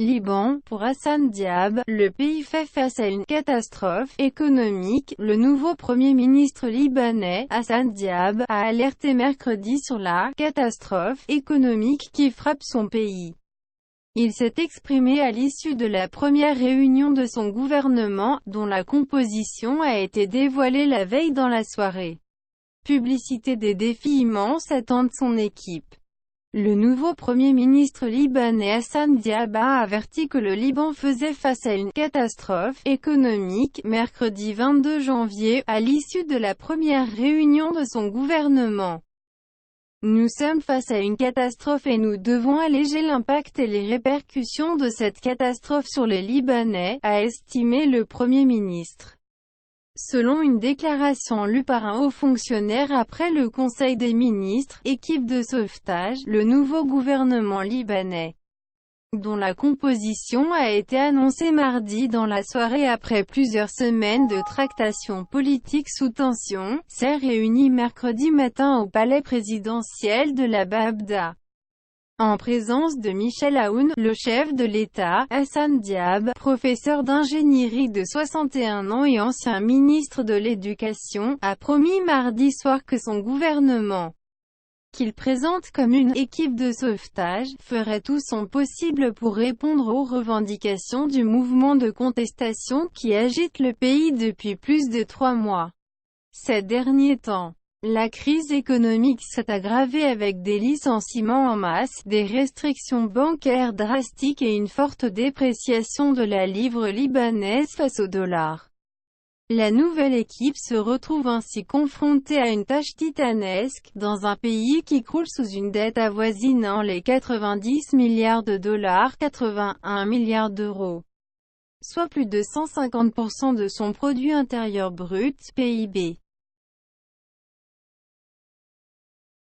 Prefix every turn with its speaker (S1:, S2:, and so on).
S1: Liban, pour Hassan Diab, le pays fait face à une catastrophe économique. Le nouveau Premier ministre libanais, Hassan Diab, a alerté mercredi sur la catastrophe économique qui frappe son pays. Il s'est exprimé à l'issue de la première réunion de son gouvernement, dont la composition a été dévoilée la veille dans la soirée. Publicité des défis immenses attendent son équipe. Le nouveau Premier ministre libanais Hassan Diab a averti que le Liban faisait face à une catastrophe économique, mercredi 22 janvier, à l'issue de la première réunion de son gouvernement. Nous sommes face à une catastrophe et nous devons alléger l'impact et les répercussions de cette catastrophe sur les Libanais, a estimé le Premier ministre. Selon une déclaration lue par un haut fonctionnaire après le Conseil des ministres, équipe de sauvetage, le nouveau gouvernement libanais, dont la composition a été annoncée mardi dans la soirée après plusieurs semaines de tractations politiques sous tension, s'est réuni mercredi matin au palais présidentiel de la Babda. En présence de Michel Aoun, le chef de l'État, Hassan Diab, professeur d'ingénierie de 61 ans et ancien ministre de l'Éducation, a promis mardi soir que son gouvernement, qu'il présente comme une équipe de sauvetage, ferait tout son possible pour répondre aux revendications du mouvement de contestation qui agite le pays depuis plus de 3 mois. Ces derniers temps, la crise économique s'est aggravée avec des licenciements en masse, des restrictions bancaires drastiques et une forte dépréciation de la livre libanaise face au dollar. La nouvelle équipe se retrouve ainsi confrontée à une tâche titanesque, dans un pays qui croule sous une dette avoisinant les 90 milliards de dollars, 81 milliards d'euros, soit plus de 150% de son produit intérieur brut, PIB.